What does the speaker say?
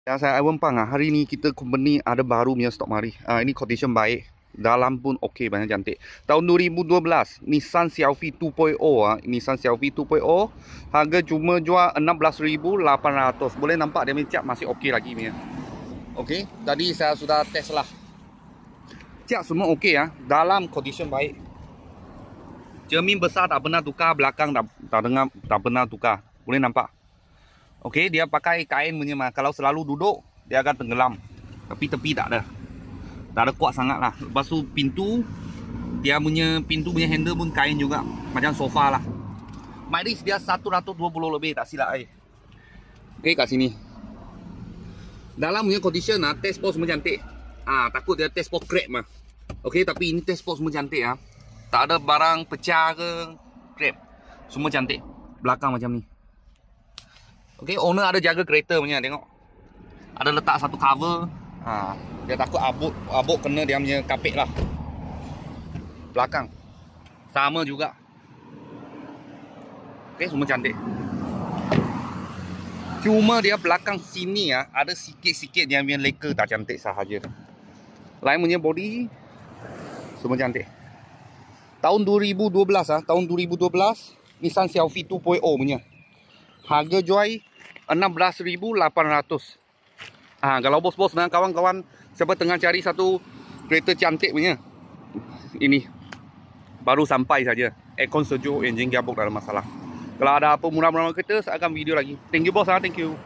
Yang saya Pang hari ni kita company ada baru punya stok mari. Ini condition baik. Dalam pun okey, banyak cantik. Tahun 2012, Nissan Selfie 2.0 Nissan Selfie 2.0 harga cuma jual 16,800. Boleh nampak dia punya cap masih okey lagi punya. Okey, tadi saya sudah test lah. Cap semua okey dalam condition baik. Cermin besar tak pernah tukar, belakang tak pernah tukar. Boleh nampak. Okey, dia pakai kain punya mah. Kalau selalu duduk, dia akan tenggelam. Tapi tepi tak ada. Tak ada kuat sangat lah. Lepas tu pintu punya handle pun kain juga. Macam sofa lah. Mileage dia 120 lebih, tak silap Okey, kat sini. Dalam punya condition test port semua cantik. Takut dia test port crack mah. Okey, tapi ini test port semua cantik Tak ada barang pecah ke crack. Semua cantik. Belakang macam ni. Okey, owner ada jaga kereta punya, tengok. Ada letak satu cover. Dia takut abuk kena dia punya kapek lah. Belakang sama juga. Okey, semua cantik. Cuma dia belakang sini ada sikit-sikit dia punya leka tak cantik sahaja. Lain punya body semua cantik. Tahun 2012 tahun 2012 Nissan Selfie 2.0 punya. Harga jual 16,800. Kalau bos-bos dan kawan-kawan siapa tengah cari satu kereta cantik punya, ini baru sampai saja. Aircon sejuk, enjin gearbox tak ada masalah. Kalau ada apa murah-murah kereta, saya akan video lagi. Thank you bos, thank you.